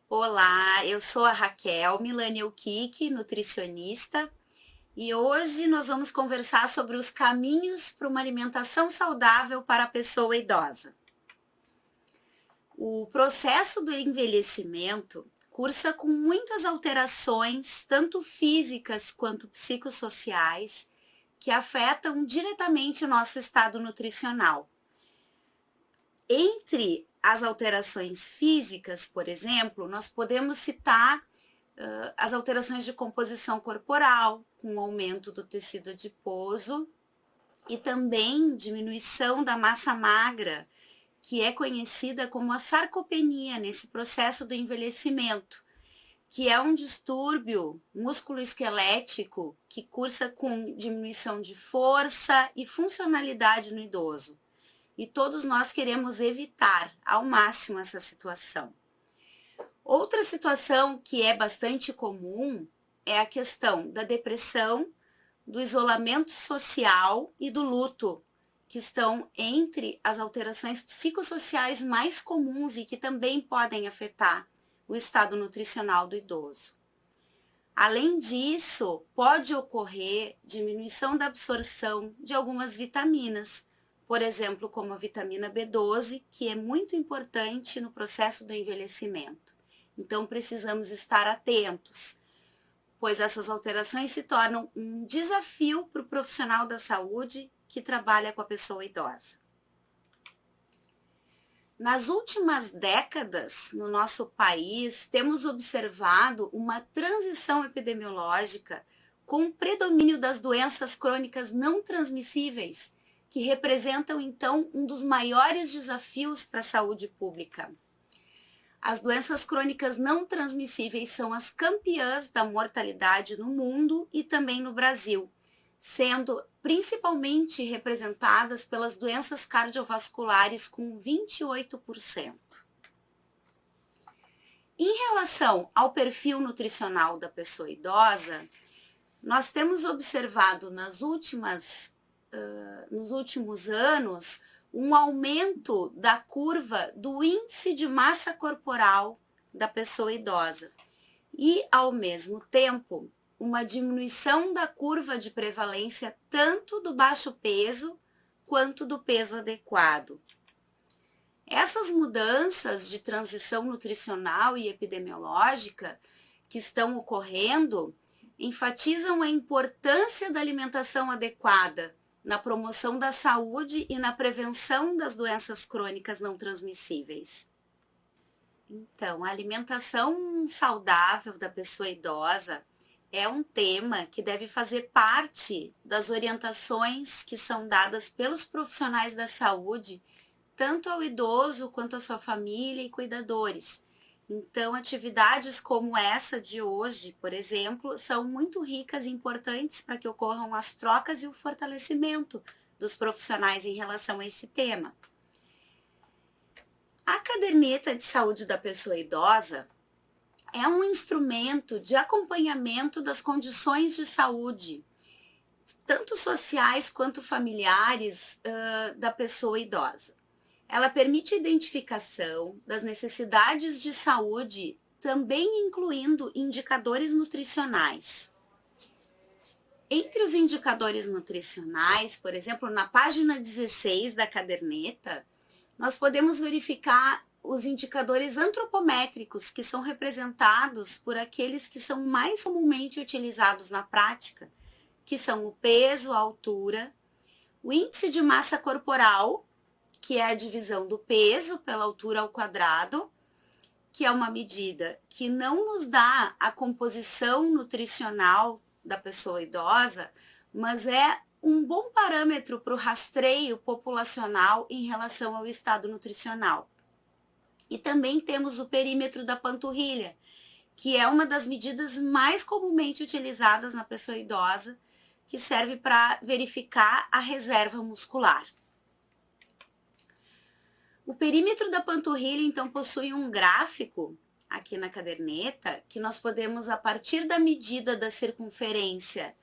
Olá, eu sou a Raquel Millennial Kik, nutricionista, e hoje nós vamos conversar sobre os caminhos para uma alimentação saudável para a pessoa idosa. O processo do envelhecimento cursa com muitas alterações, tanto físicas quanto psicossociais, que afetam diretamente o nosso estado nutricional. Entre as alterações físicas, por exemplo, nós podemos citar as alterações de composição corporal, com o aumento do tecido adiposo e também diminuição da massa magra, que é conhecida como a sarcopenia nesse processo do envelhecimento, que é um distúrbio músculo-esquelético que cursa com diminuição de força e funcionalidade no idoso. E todos nós queremos evitar ao máximo essa situação. Outra situação que é bastante comum é a questão da depressão, do isolamento social e do luto, que estão entre as alterações psicossociais mais comuns e que também podem afetar o estado nutricional do idoso. Além disso, pode ocorrer diminuição da absorção de algumas vitaminas, por exemplo, como a vitamina B12, que é muito importante no processo do envelhecimento. Então, precisamos estar atentos, pois essas alterações se tornam um desafio para o profissional da saúde que trabalha com a pessoa idosa. Nas últimas décadas, no nosso país, temos observado uma transição epidemiológica com o predomínio das doenças crônicas não transmissíveis, que representam, então, um dos maiores desafios para a saúde pública. As doenças crônicas não transmissíveis são as campeãs da mortalidade no mundo e também no Brasil, sendo principalmente representadas pelas doenças cardiovasculares com 28%. Em relação ao perfil nutricional da pessoa idosa, nós temos observado nos últimos anos um aumento da curva do índice de massa corporal da pessoa idosa e, ao mesmo tempo, uma diminuição da curva de prevalência tanto do baixo peso quanto do peso adequado. Essas mudanças de transição nutricional e epidemiológica que estão ocorrendo enfatizam a importância da alimentação adequada na promoção da saúde e na prevenção das doenças crônicas não transmissíveis. Então, a alimentação saudável da pessoa idosa é um tema que deve fazer parte das orientações que são dadas pelos profissionais da saúde, tanto ao idoso quanto à sua família e cuidadores. Então, atividades como essa de hoje, por exemplo, são muito ricas e importantes para que ocorram as trocas e o fortalecimento dos profissionais em relação a esse tema. A caderneta de saúde da pessoa idosa é um instrumento de acompanhamento das condições de saúde, tanto sociais quanto familiares, da pessoa idosa. Ela permite a identificação das necessidades de saúde, também incluindo indicadores nutricionais. Entre os indicadores nutricionais, por exemplo, na página 16 da caderneta, nós podemos verificar os indicadores antropométricos, que são representados por aqueles que são mais comumente utilizados na prática, que são o peso, a altura, o índice de massa corporal, que é a divisão do peso pela altura ao quadrado, que é uma medida que não nos dá a composição nutricional da pessoa idosa, mas é um bom parâmetro para o rastreio populacional em relação ao estado nutricional. E também temos o perímetro da panturrilha, que é uma das medidas mais comumente utilizadas na pessoa idosa, que serve para verificar a reserva muscular. O perímetro da panturrilha, então, possui um gráfico aqui na caderneta, que nós podemos, a partir da medida da circunferência,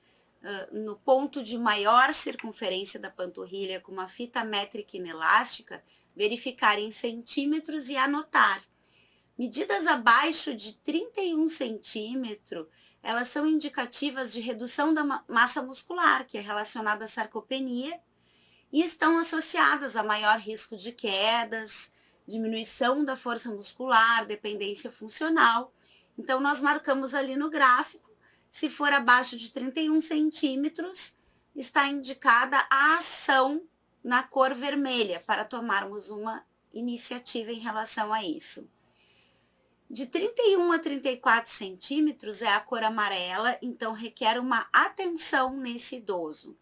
no ponto de maior circunferência da panturrilha, com uma fita métrica inelástica, verificar em centímetros e anotar. Medidas abaixo de 31 centímetros, elas são indicativas de redução da massa muscular, que é relacionada à sarcopenia, e estão associadas a maior risco de quedas, diminuição da força muscular, dependência funcional. Então, nós marcamos ali no gráfico, se for abaixo de 31 centímetros, está indicada a ação na cor vermelha, para tomarmos uma iniciativa em relação a isso. De 31 a 34 centímetros é a cor amarela, então requer uma atenção nesse idoso.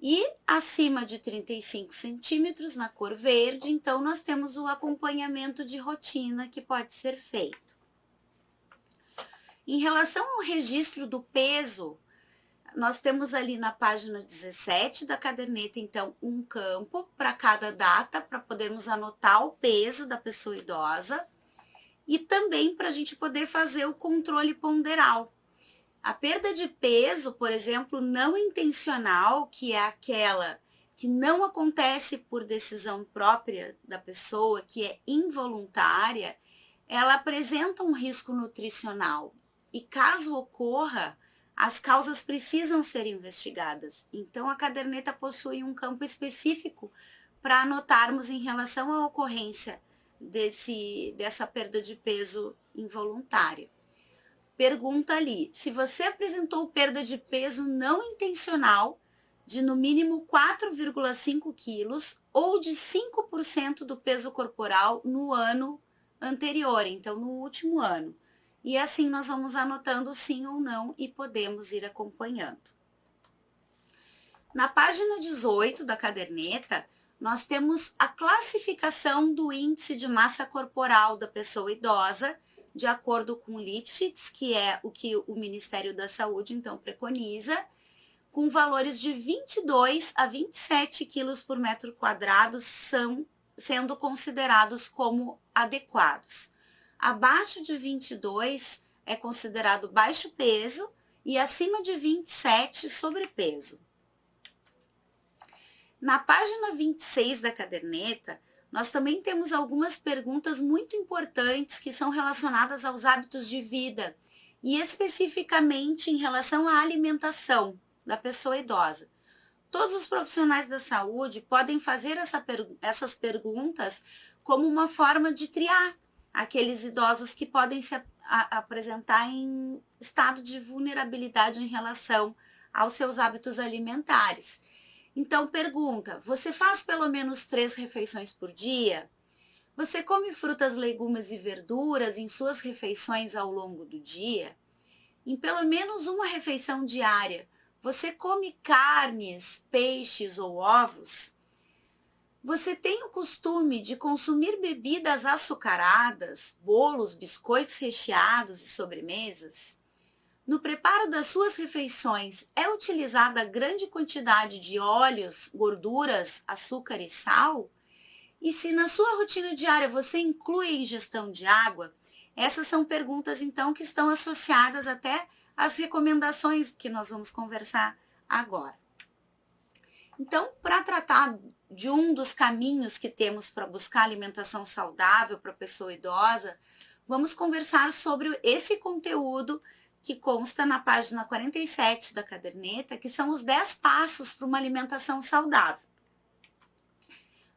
E acima de 35 centímetros, na cor verde, então nós temos o acompanhamento de rotina que pode ser feito. Em relação ao registro do peso, nós temos ali na página 17 da caderneta, então, um campo para cada data, para podermos anotar o peso da pessoa idosa e também para a gente poder fazer o controle ponderal. A perda de peso, por exemplo, não intencional, que é aquela que não acontece por decisão própria da pessoa, que é involuntária, ela apresenta um risco nutricional. E caso ocorra, as causas precisam ser investigadas. Então, a caderneta possui um campo específico para anotarmos em relação à ocorrência dessa perda de peso involuntária. Pergunta ali, se você apresentou perda de peso não intencional de no mínimo 4,5 quilos ou de 5% do peso corporal no ano anterior, então no último ano. E assim nós vamos anotando sim ou não e podemos ir acompanhando. Na página 18 da caderneta, nós temos a classificação do índice de massa corporal da pessoa idosa, de acordo com o Lipschitz, que é o que o Ministério da Saúde então preconiza, com valores de 22 a 27 quilos por metro quadrado sendo considerados como adequados. Abaixo de 22 é considerado baixo peso e acima de 27 sobrepeso. Na página 26 da caderneta, nós também temos algumas perguntas muito importantes que são relacionadas aos hábitos de vida e especificamente em relação à alimentação da pessoa idosa. Todos os profissionais da saúde podem fazer essas perguntas como uma forma de triar aqueles idosos que podem se apresentar em estado de vulnerabilidade em relação aos seus hábitos alimentares. Então, pergunta, você faz pelo menos 3 refeições por dia? Você come frutas, legumes e verduras em suas refeições ao longo do dia? Em pelo menos uma refeição diária, você come carnes, peixes ou ovos? Você tem o costume de consumir bebidas açucaradas, bolos, biscoitos recheados e sobremesas? No preparo das suas refeições, é utilizada grande quantidade de óleos, gorduras, açúcar e sal? E se na sua rotina diária você inclui a ingestão de água? Essas são perguntas, então, que estão associadas até às recomendações que nós vamos conversar agora. Então, para tratar de um dos caminhos que temos para buscar alimentação saudável para a pessoa idosa, vamos conversar sobre esse conteúdo que consta na página 47 da caderneta, que são os 10 passos para uma alimentação saudável.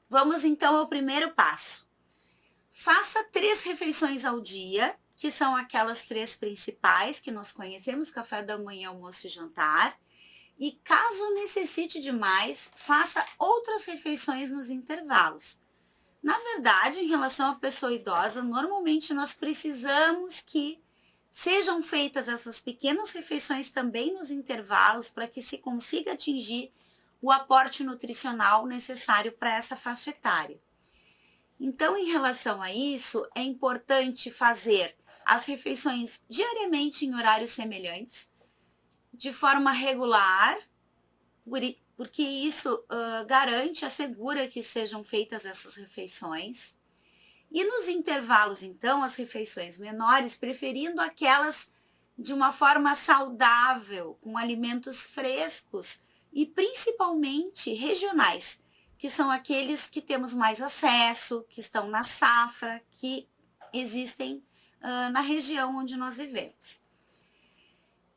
Vamos então ao primeiro passo. Faça 3 refeições ao dia, que são aquelas 3 principais que nós conhecemos, café da manhã, almoço e jantar. E caso necessite de mais, faça outras refeições nos intervalos. Na verdade, em relação à pessoa idosa, normalmente nós precisamos que sejam feitas essas pequenas refeições também nos intervalos para que se consiga atingir o aporte nutricional necessário para essa faixa etária. Então, em relação a isso, é importante fazer as refeições diariamente em horários semelhantes, de forma regular, porque isso assegura que sejam feitas essas refeições. E nos intervalos, então, as refeições menores, preferindo aquelas de uma forma saudável, com alimentos frescos e principalmente regionais, que são aqueles que temos mais acesso, que estão na safra, que existem na região onde nós vivemos.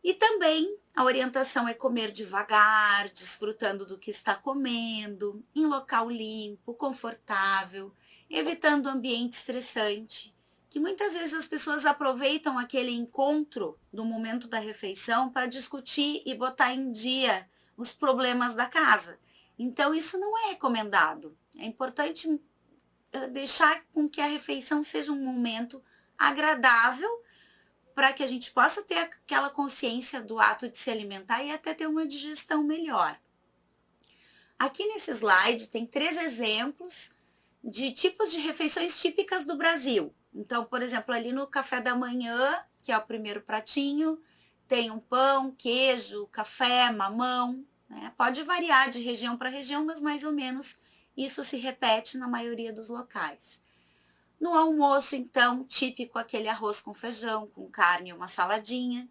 E também a orientação é comer devagar, desfrutando do que está comendo, em local limpo, confortável, evitando ambiente estressante, que muitas vezes as pessoas aproveitam aquele encontro do momento da refeição para discutir e botar em dia os problemas da casa. Então isso não é recomendado. É importante deixar com que a refeição seja um momento agradável para que a gente possa ter aquela consciência do ato de se alimentar e até ter uma digestão melhor. Aqui nesse slide tem 3 exemplos de tipos de refeições típicas do Brasil. Então, por exemplo, ali no café da manhã, que é o primeiro pratinho, tem um pão, queijo, café, mamão, né? Pode variar de região para região, mas mais ou menos isso se repete na maioria dos locais. No almoço, então, típico aquele arroz com feijão, com carne e uma saladinha.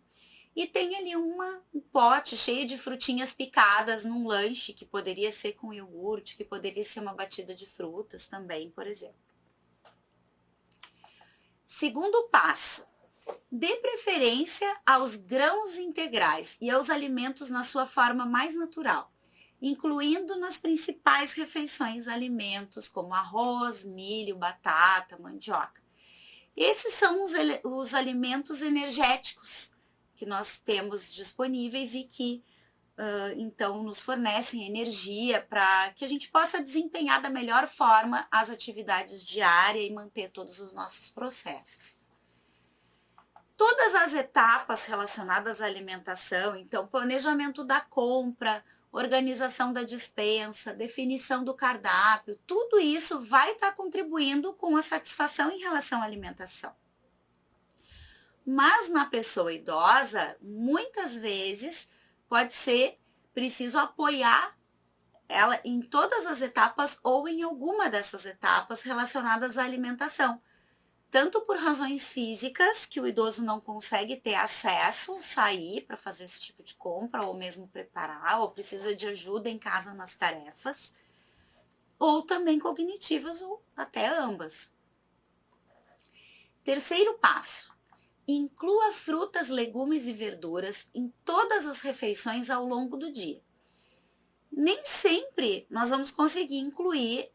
E tem ali um pote cheio de frutinhas picadas num lanche, que poderia ser com iogurte, que poderia ser uma batida de frutas também, por exemplo. Segundo passo, dê preferência aos grãos integrais e aos alimentos na sua forma mais natural, incluindo nas principais refeições alimentos como arroz, milho, batata, mandioca. Esses são os alimentos energéticos que nós temos disponíveis e que então nos fornecem energia para que a gente possa desempenhar da melhor forma as atividades diárias e manter todos os nossos processos. Todas as etapas relacionadas à alimentação, então planejamento da compra, organização da despensa, definição do cardápio, tudo isso vai estar contribuindo com a satisfação em relação à alimentação. Mas na pessoa idosa, muitas vezes pode ser preciso apoiar ela em todas as etapas ou em alguma dessas etapas relacionadas à alimentação. Tanto por razões físicas, que o idoso não consegue ter acesso, sair para fazer esse tipo de compra, ou mesmo preparar, ou precisa de ajuda em casa nas tarefas, ou também cognitivas, ou até ambas. Terceiro passo, inclua frutas, legumes e verduras em todas as refeições ao longo do dia. Nem sempre nós vamos conseguir incluir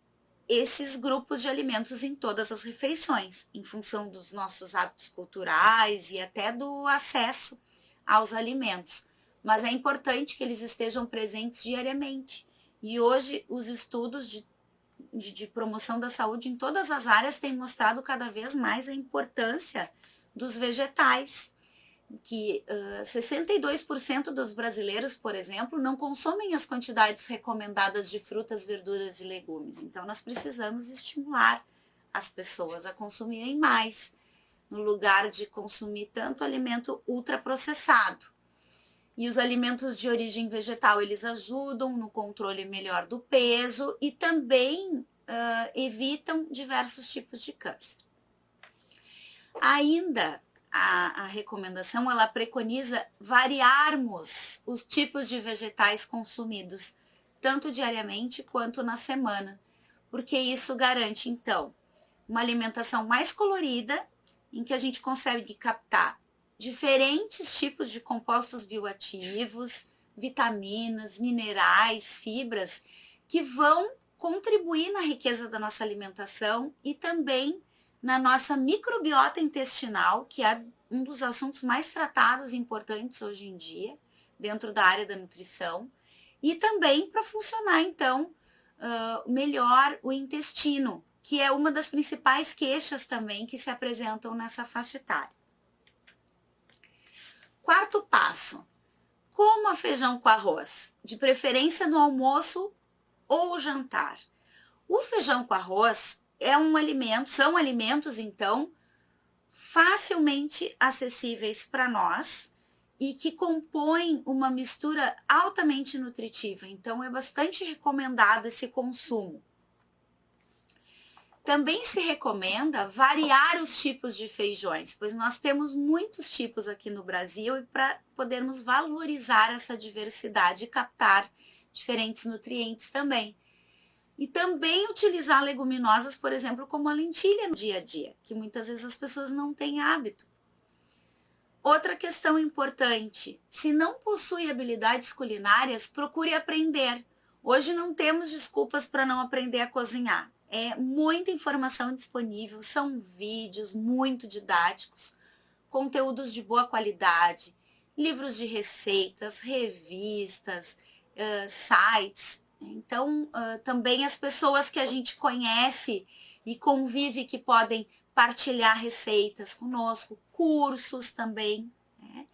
esses grupos de alimentos em todas as refeições, em função dos nossos hábitos culturais e até do acesso aos alimentos. Mas é importante que eles estejam presentes diariamente. E hoje os estudos de promoção da saúde em todas as áreas têm mostrado cada vez mais a importância dos vegetais, que 62% dos brasileiros, por exemplo, não consomem as quantidades recomendadas de frutas, verduras e legumes. Então, nós precisamos estimular as pessoas a consumirem mais, no lugar de consumir tanto alimento ultraprocessado. E os alimentos de origem vegetal, eles ajudam no controle melhor do peso e também evitam diversos tipos de câncer. Ainda, a recomendação, ela preconiza variarmos os tipos de vegetais consumidos, tanto diariamente quanto na semana, porque isso garante, então, uma alimentação mais colorida, em que a gente consegue captar diferentes tipos de compostos bioativos, vitaminas, minerais, fibras, que vão contribuir na riqueza da nossa alimentação e também na nossa microbiota intestinal, que é um dos assuntos mais tratados e importantes hoje em dia, dentro da área da nutrição, e também para funcionar, então, melhor o intestino, que é uma das principais queixas também que se apresentam nessa faixa etária. Quarto passo, coma feijão com arroz, de preferência no almoço ou jantar. O feijão com arroz são alimentos, então, facilmente acessíveis para nós e que compõem uma mistura altamente nutritiva. Então, é bastante recomendado esse consumo. Também se recomenda variar os tipos de feijões, pois nós temos muitos tipos aqui no Brasil e para podermos valorizar essa diversidade e captar diferentes nutrientes também. E também utilizar leguminosas, por exemplo, como a lentilha no dia a dia, que muitas vezes as pessoas não têm hábito. Outra questão importante, se não possui habilidades culinárias, procure aprender. Hoje não temos desculpas para não aprender a cozinhar. É muita informação disponível, são vídeos muito didáticos, conteúdos de boa qualidade, livros de receitas, revistas, sites. Então, também as pessoas que a gente conhece e convive que podem partilhar receitas conosco, cursos também. Né?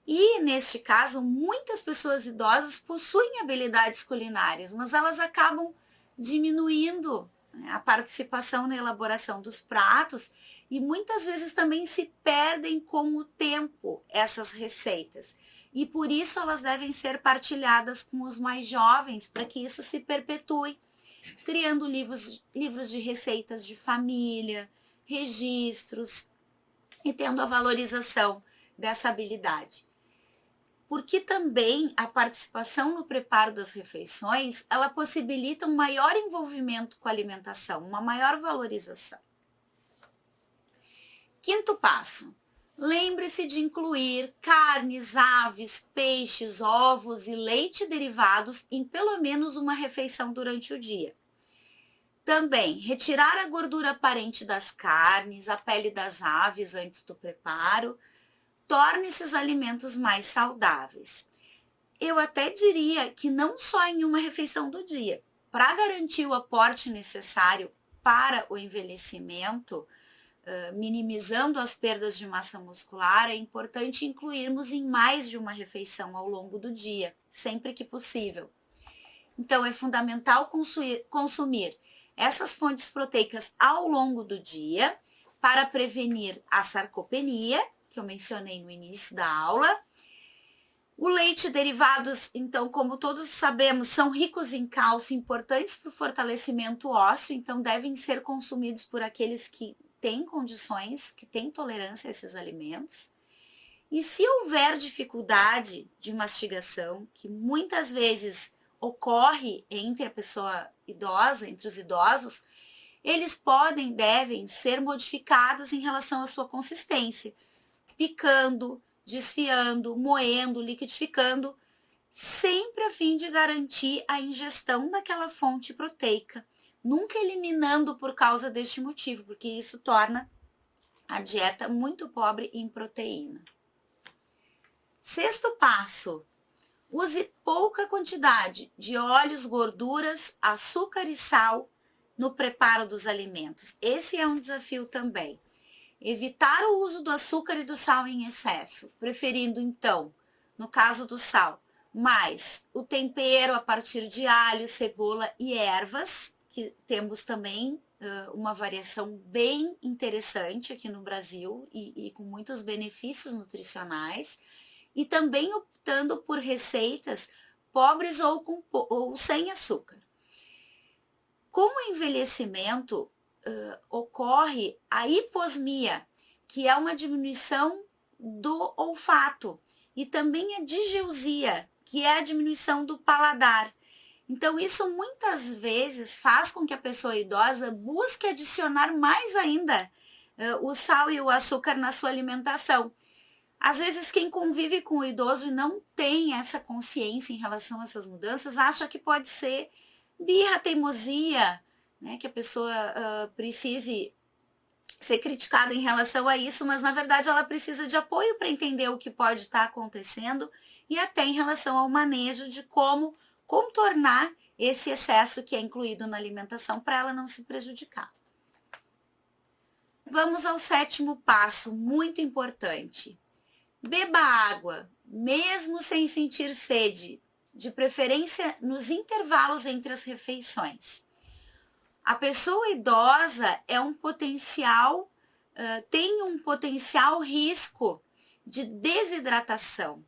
E, neste caso, muitas pessoas idosas possuem habilidades culinárias, mas elas acabam diminuindo, né, a participação na elaboração dos pratos e muitas vezes também se perdem com o tempo essas receitas. E por isso elas devem ser partilhadas com os mais jovens, para que isso se perpetue, criando livros de receitas de família, registros e tendo a valorização dessa habilidade. Porque também a participação no preparo das refeições, ela possibilita um maior envolvimento com a alimentação, uma maior valorização. Quinto passo, lembre-se de incluir carnes, aves, peixes, ovos e leite derivados em pelo menos uma refeição durante o dia. Também, retirar a gordura aparente das carnes, a pele das aves antes do preparo, torne esses alimentos mais saudáveis. Eu até diria que não só em uma refeição do dia. Para garantir o aporte necessário para o envelhecimento, minimizando as perdas de massa muscular, é importante incluirmos em mais de uma refeição ao longo do dia, sempre que possível. Então, é fundamental consumir essas fontes proteicas ao longo do dia para prevenir a sarcopenia, que eu mencionei no início da aula. O leite e derivados, então, como todos sabemos, são ricos em cálcio, importantes para o fortalecimento ósseo, então devem ser consumidos por aqueles que têm condições, que têm tolerância a esses alimentos. E se houver dificuldade de mastigação, que muitas vezes ocorre entre a pessoa idosa, entre os idosos, eles devem ser modificados em relação à sua consistência, picando, desfiando, moendo, liquidificando, sempre a fim de garantir a ingestão daquela fonte proteica, nunca eliminando por causa deste motivo, porque isso torna a dieta muito pobre em proteína. Sexto passo, use pouca quantidade de óleos, gorduras, açúcar e sal no preparo dos alimentos. Esse é um desafio também. Evitar o uso do açúcar e do sal em excesso, preferindo então, no caso do sal, mais o tempero a partir de alho, cebola e ervas, que temos também uma variação bem interessante aqui no Brasil e com muitos benefícios nutricionais, e também optando por receitas pobres ou sem açúcar. Com o envelhecimento, ocorre a hiposmia, que é uma diminuição do olfato, e também a digeusia, que é a diminuição do paladar. Então, isso muitas vezes faz com que a pessoa idosa busque adicionar mais ainda o sal e o açúcar na sua alimentação. Às vezes, quem convive com o idoso e não tem essa consciência em relação a essas mudanças, acha que pode ser birra, teimosia, né, que a pessoa precise ser criticada em relação a isso, mas na verdade ela precisa de apoio para entender o que pode estar acontecendo e até em relação ao manejo de como contornar esse excesso que é incluído na alimentação para ela não se prejudicar. Vamos ao sétimo passo, muito importante. Beba água, mesmo sem sentir sede, de preferência nos intervalos entre as refeições. A pessoa idosa tem um potencial risco de desidratação.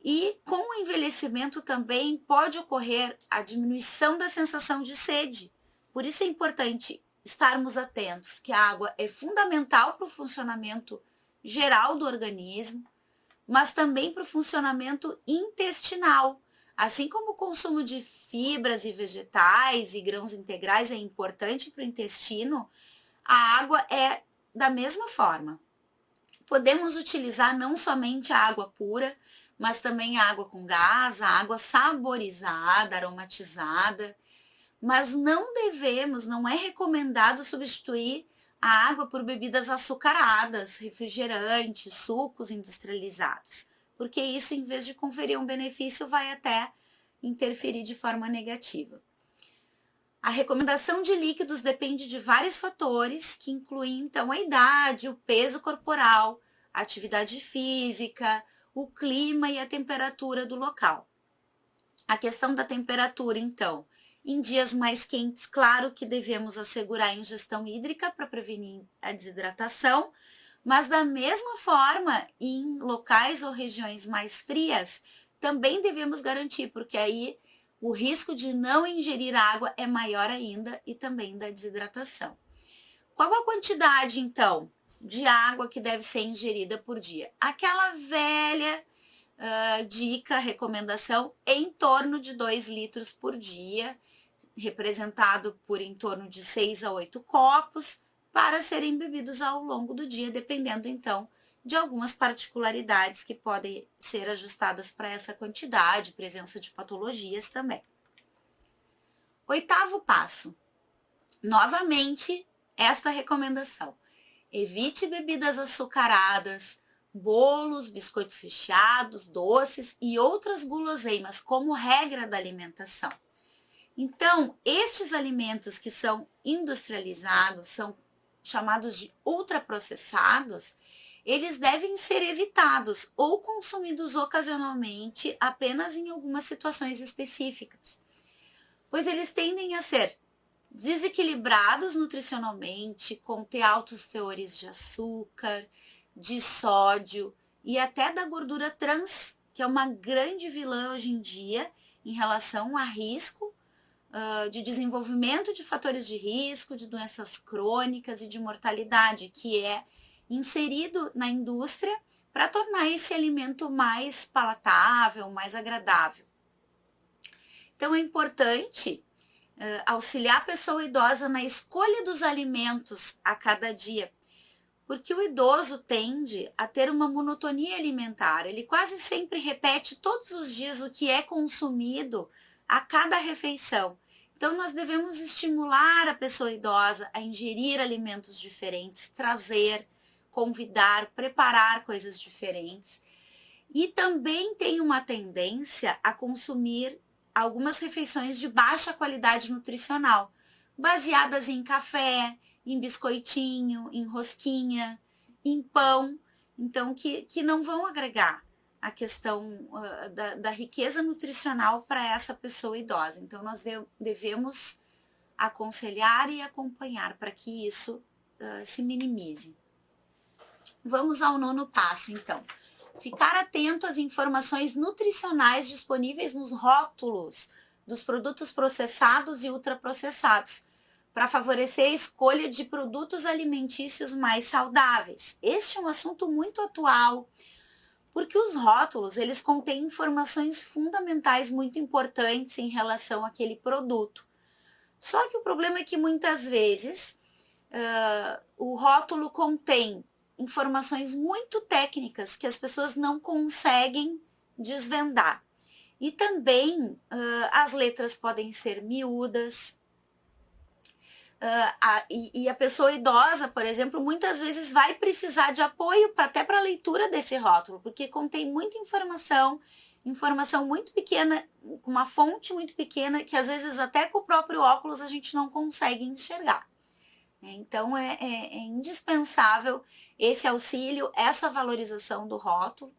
E com o envelhecimento também pode ocorrer a diminuição da sensação de sede. Por isso é importante estarmos atentos que a água é fundamental para o funcionamento geral do organismo, mas também para o funcionamento intestinal. Assim como o consumo de fibras e vegetais e grãos integrais é importante para o intestino, a água é da mesma forma. Podemos utilizar não somente a água pura, mas também a água com gás, a água saborizada, aromatizada, mas não é recomendado substituir a água por bebidas açucaradas, refrigerantes, sucos industrializados, porque isso, em vez de conferir um benefício, vai até interferir de forma negativa. A recomendação de líquidos depende de vários fatores, que incluem então a idade, o peso corporal, a atividade física, o clima e a temperatura do local. A questão da temperatura, então, em dias mais quentes, claro que devemos assegurar a ingestão hídrica para prevenir a desidratação, mas da mesma forma, em locais ou regiões mais frias, também devemos garantir, porque aí o risco de não ingerir água é maior ainda e também da desidratação. Qual a quantidade, então, de água que deve ser ingerida por dia? Aquela velha dica, recomendação, em torno de 2 litros por dia, representado por em torno de 6 a 8 copos, para serem bebidos ao longo do dia, dependendo então de algumas particularidades que podem ser ajustadas para essa quantidade, presença de patologias também. 8º passo. Novamente, esta recomendação. Evite bebidas açucaradas, bolos, biscoitos recheados, doces e outras guloseimas como regra da alimentação. Então, estes alimentos que são industrializados, são chamados de ultraprocessados, eles devem ser evitados ou consumidos ocasionalmente apenas em algumas situações específicas, pois eles tendem a ser desequilibrados nutricionalmente, conter altos teores de açúcar, de sódio e até da gordura trans, que é uma grande vilã hoje em dia em relação a risco de desenvolvimento de fatores de risco, de doenças crônicas e de mortalidade, que é inserido na indústria para tornar esse alimento mais palatável, mais agradável. Então é importante auxiliar a pessoa idosa na escolha dos alimentos a cada dia, porque o idoso tende a ter uma monotonia alimentar, ele quase sempre repete todos os dias o que é consumido a cada refeição. Então nós devemos estimular a pessoa idosa a ingerir alimentos diferentes, trazer, convidar, preparar coisas diferentes. E também tem uma tendência a consumir algumas refeições de baixa qualidade nutricional, baseadas em café, em biscoitinho, em rosquinha, em pão, então que não vão agregar a questão da riqueza nutricional para essa pessoa idosa. Então nós devemos aconselhar e acompanhar para que isso se minimize. Vamos ao 9º passo, então. Ficar atento às informações nutricionais disponíveis nos rótulos dos produtos processados e ultraprocessados, para favorecer a escolha de produtos alimentícios mais saudáveis. Este é um assunto muito atual, porque os rótulos, eles contêm informações fundamentais muito importantes em relação àquele produto. Só que o problema é que muitas vezes o rótulo contém informações muito técnicas que as pessoas não conseguem desvendar. E também as letras podem ser miúdas. E a pessoa idosa, por exemplo, muitas vezes vai precisar de apoio até para a leitura desse rótulo, porque contém muita informação muito pequena, com uma fonte muito pequena, que às vezes até com o próprio óculos a gente não consegue enxergar. Então é indispensável esse auxílio, essa valorização do rótulo,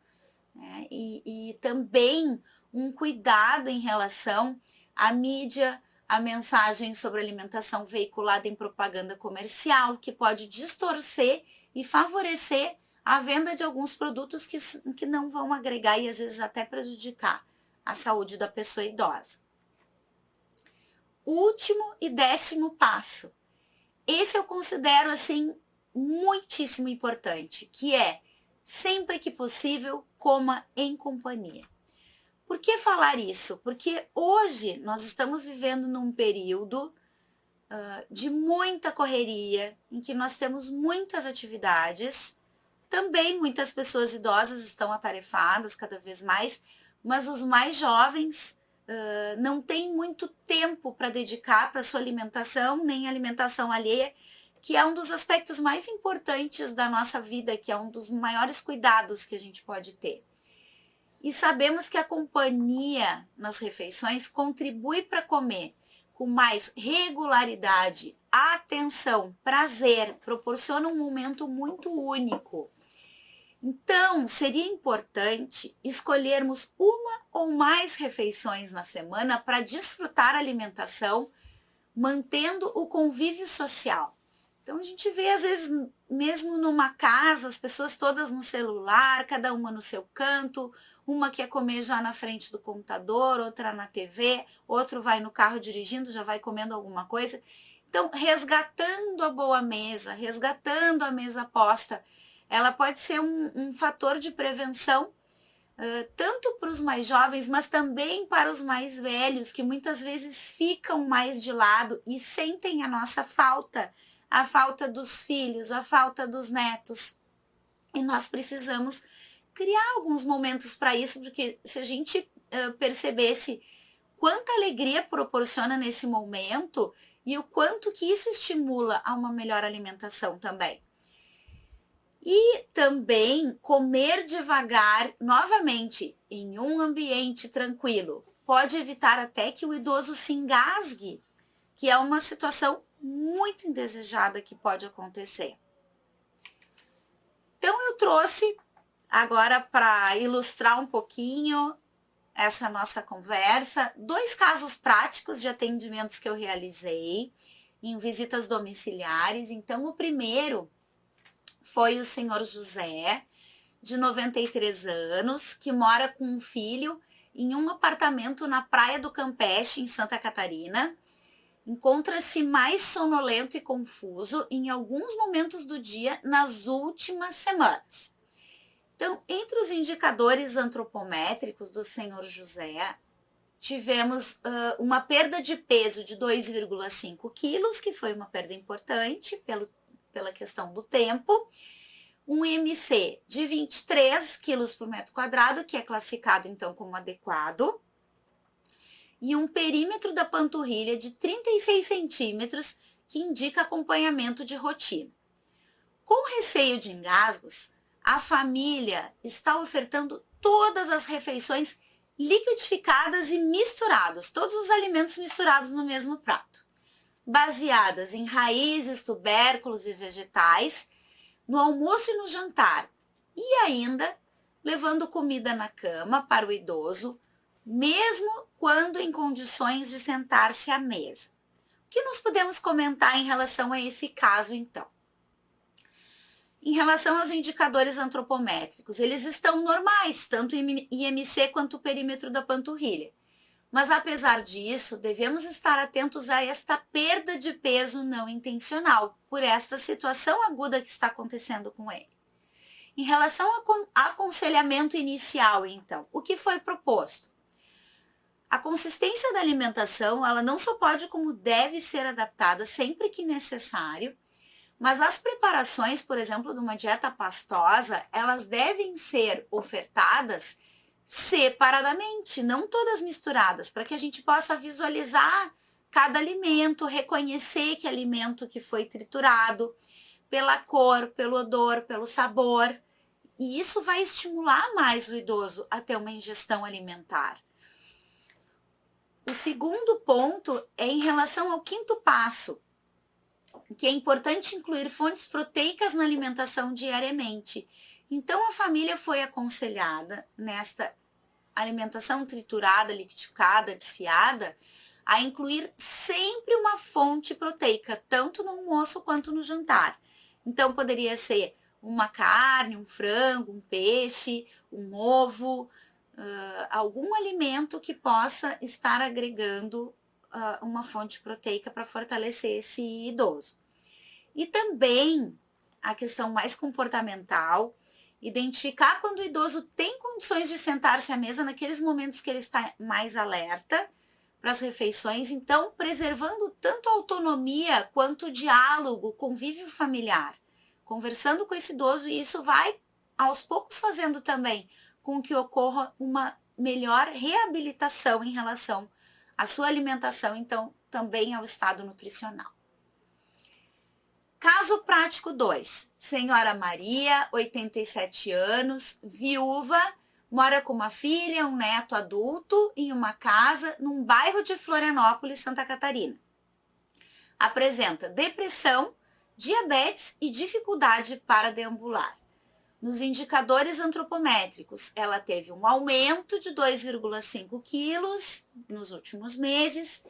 né? E também um cuidado em relação à mídia, a mensagem sobre alimentação veiculada em propaganda comercial, que pode distorcer e favorecer a venda de alguns produtos que não vão agregar e às vezes até prejudicar a saúde da pessoa idosa. Último e 10º passo. Esse eu considero assim muitíssimo importante, que é, sempre que possível, coma em companhia. Por que falar isso? Porque hoje nós estamos vivendo num período de muita correria, em que nós temos muitas atividades. Também muitas pessoas idosas estão atarefadas cada vez mais, mas os mais jovens não têm muito tempo para dedicar para sua alimentação, nem alimentação alheia, que é um dos aspectos mais importantes da nossa vida, que é um dos maiores cuidados que a gente pode ter. E sabemos que a companhia nas refeições contribui para comer com mais regularidade, atenção, prazer, proporciona um momento muito único. Então, seria importante escolhermos uma ou mais refeições na semana para desfrutar a alimentação, mantendo o convívio social. Então, a gente vê, às vezes, mesmo numa casa, as pessoas todas no celular, cada uma no seu canto, uma quer comer já na frente do computador, outra na TV, outro vai no carro dirigindo, já vai comendo alguma coisa. Então, resgatando a boa mesa, resgatando a mesa posta, ela pode ser um fator de prevenção, tanto para os mais jovens, mas também para os mais velhos, que muitas vezes ficam mais de lado e sentem a nossa falta, a falta dos filhos, a falta dos netos. E nós precisamos criar alguns momentos para isso, porque se a gente percebesse quanta alegria proporciona nesse momento e o quanto que isso estimula a uma melhor alimentação também. E também comer devagar, novamente, em um ambiente tranquilo, pode evitar até que o idoso se engasgue, que é uma situação muito indesejada que pode acontecer. Então, eu trouxe agora para ilustrar um pouquinho essa nossa conversa, 2 casos práticos de atendimentos que eu realizei em visitas domiciliares. Então, o primeiro foi o senhor José, de 93 anos, que mora com um filho em um apartamento na Praia do Campeche, em Santa Catarina. Encontra-se mais sonolento e confuso em alguns momentos do dia nas últimas semanas. Então, entre os indicadores antropométricos do senhor José, tivemos uma perda de peso de 2,5 quilos, que foi uma perda importante pela questão do tempo, um IMC de 23 quilos por metro quadrado, que é classificado então como adequado, e um perímetro da panturrilha de 36 centímetros, que indica acompanhamento de rotina. Com receio de engasgos, a família está ofertando todas as refeições liquidificadas e misturadas, todos os alimentos misturados no mesmo prato, baseadas em raízes, tubérculos e vegetais, no almoço e no jantar, e ainda levando comida na cama para o idoso, mesmo quando em condições de sentar-se à mesa. O que nós podemos comentar em relação a esse caso, então? Em relação aos indicadores antropométricos, eles estão normais, tanto IMC quanto o perímetro da panturrilha. Mas, apesar disso, devemos estar atentos a esta perda de peso não intencional, por esta situação aguda que está acontecendo com ele. Em relação ao aconselhamento inicial, então, o que foi proposto? A consistência da alimentação, ela não só pode, como deve ser adaptada sempre que necessário, mas as preparações, por exemplo, de uma dieta pastosa, elas devem ser ofertadas separadamente, não todas misturadas, para que a gente possa visualizar cada alimento, reconhecer que alimento que foi triturado, pela cor, pelo odor, pelo sabor. E isso vai estimular mais o idoso a ter uma ingestão alimentar. O segundo ponto é em relação ao quinto passo, que é importante incluir fontes proteicas na alimentação diariamente. Então, a família foi aconselhada nesta alimentação triturada, liquidificada, desfiada, a incluir sempre uma fonte proteica, tanto no almoço quanto no jantar. Então, poderia ser uma carne, um frango, um peixe, um ovo, algum alimento que possa estar agregando uma fonte proteica para fortalecer esse idoso. E também a questão mais comportamental, Identificar quando o idoso tem condições de sentar-se à mesa naqueles momentos que ele está mais alerta para as refeições, então preservando tanto a autonomia quanto o diálogo, o convívio familiar, conversando com esse idoso, e isso vai aos poucos fazendo também com que ocorra uma melhor reabilitação em relação à sua alimentação, então também ao estado nutricional. Caso prático 2, senhora Maria, 87 anos, viúva, mora com uma filha, um neto adulto em uma casa num bairro de Florianópolis, Santa Catarina. Apresenta depressão, diabetes e dificuldade para deambular. Nos indicadores antropométricos, ela teve um aumento de 2,5 quilos nos últimos meses,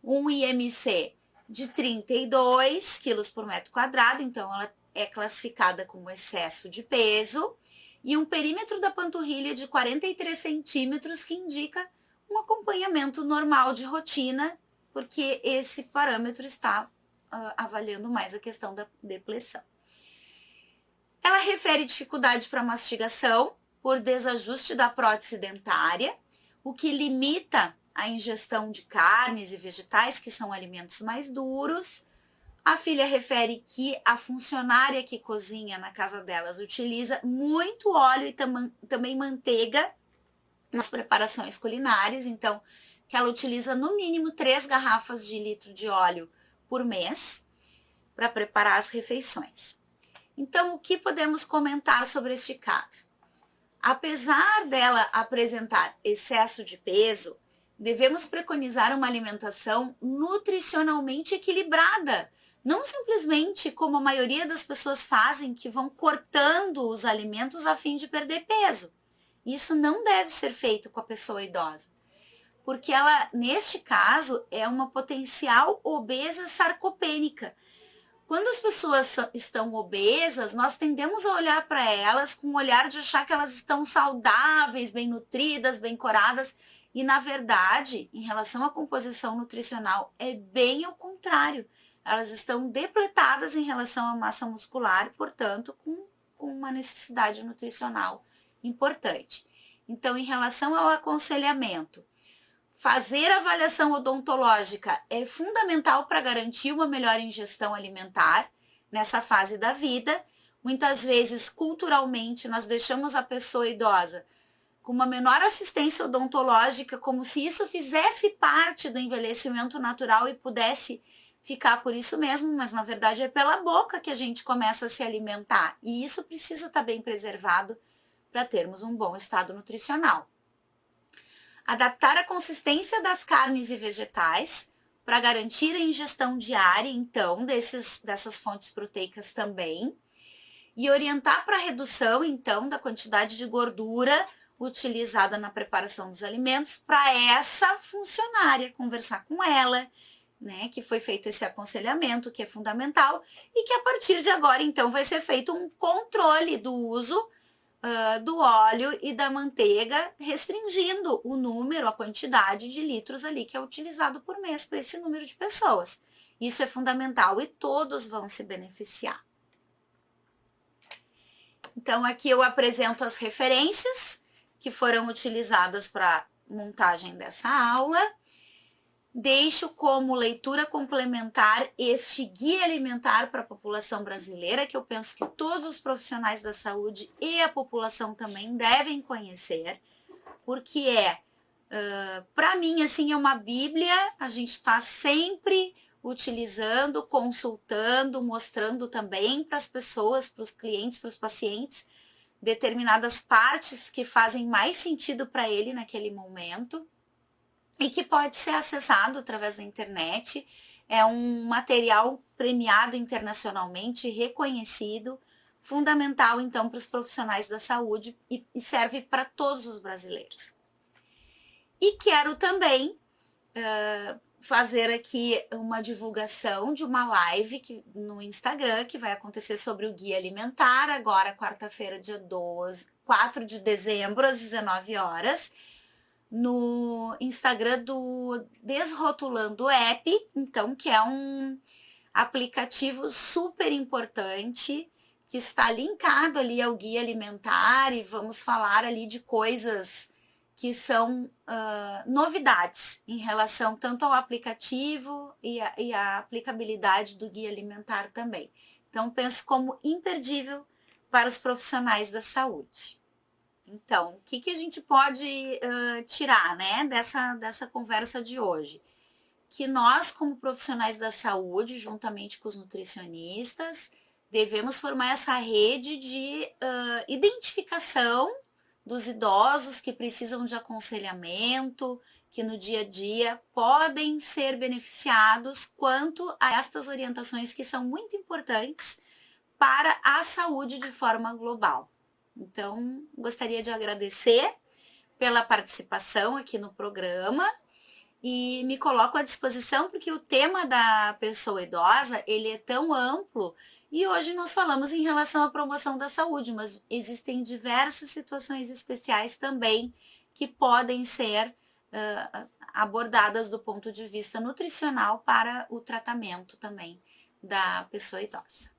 um IMC de 32 quilos por metro quadrado, então ela é classificada como excesso de peso, e um perímetro da panturrilha de 43 centímetros, que indica um acompanhamento normal de rotina, porque esse parâmetro está avaliando mais a questão da depressão. Ela refere dificuldade para mastigação por desajuste da prótese dentária, o que limita a ingestão de carnes e vegetais, que são alimentos mais duros. A filha refere que a funcionária que cozinha na casa delas utiliza muito óleo e também manteiga nas preparações culinárias, então que ela utiliza no mínimo 3 garrafas de litro de óleo por mês para preparar as refeições. Então, o que podemos comentar sobre este caso? Apesar dela apresentar excesso de peso, devemos preconizar uma alimentação nutricionalmente equilibrada, não simplesmente como a maioria das pessoas fazem, que vão cortando os alimentos a fim de perder peso. Isso não deve ser feito com a pessoa idosa, porque ela, neste caso, é uma potencial obesa sarcopênica. Quando as pessoas estão obesas, nós tendemos a olhar para elas com o olhar de achar que elas estão saudáveis, bem nutridas, bem coradas, e na verdade, em relação à composição nutricional, é bem ao contrário. Elas estão depletadas em relação à massa muscular, portanto, com uma necessidade nutricional importante. Então, em relação ao aconselhamento, fazer avaliação odontológica é fundamental para garantir uma melhor ingestão alimentar nessa fase da vida. Muitas vezes, culturalmente, nós deixamos a pessoa idosa com uma menor assistência odontológica, como se isso fizesse parte do envelhecimento natural e pudesse ficar por isso mesmo, mas na verdade é pela boca que a gente começa a se alimentar, e isso precisa estar bem preservado para termos um bom estado nutricional. Adaptar a consistência das carnes e vegetais para garantir a ingestão diária, então, dessas fontes proteicas também, e orientar para a redução, então, da quantidade de gordura utilizada na preparação dos alimentos para essa funcionária, conversar com ela, né, que foi feito esse aconselhamento, que é fundamental, e que a partir de agora, então, vai ser feito um controle do uso do óleo e da manteiga, restringindo o número, a quantidade de litros ali que é utilizado por mês para esse número de pessoas. Isso é fundamental e todos vão se beneficiar. Então, aqui eu apresento as referências que foram utilizadas para montagem dessa aula. Deixo como leitura complementar este guia alimentar para a população brasileira, que eu penso que todos os profissionais da saúde e a população também devem conhecer, porque para mim, assim, é uma bíblia. A gente está sempre utilizando, consultando, mostrando também para as pessoas, para os clientes, para os pacientes, determinadas partes que fazem mais sentido para ele naquele momento, e que pode ser acessado através da internet. É um material premiado internacionalmente, reconhecido, fundamental, então, para os profissionais da saúde e serve para todos os brasileiros. E quero também fazer aqui uma divulgação de uma live no Instagram, que vai acontecer sobre o guia alimentar, agora quarta-feira, dia 4 de dezembro, às 19 horas, no Instagram do Desrotulando App, então, que é um aplicativo super importante que está linkado ali ao guia alimentar e vamos falar ali de coisas que são novidades em relação tanto ao aplicativo e a aplicabilidade do guia alimentar também. Então, penso como imperdível para os profissionais da saúde. Então, o que a gente pode tirar, né, dessa conversa de hoje? Que nós, como profissionais da saúde, juntamente com os nutricionistas, devemos formar essa rede de identificação dos idosos que precisam de aconselhamento, que no dia a dia podem ser beneficiados quanto a estas orientações que são muito importantes para a saúde de forma global. Então, gostaria de agradecer pela participação aqui no programa e me coloco à disposição porque o tema da pessoa idosa, ele é tão amplo e hoje nós falamos em relação à promoção da saúde, mas existem diversas situações especiais também que podem ser abordadas do ponto de vista nutricional para o tratamento também da pessoa idosa.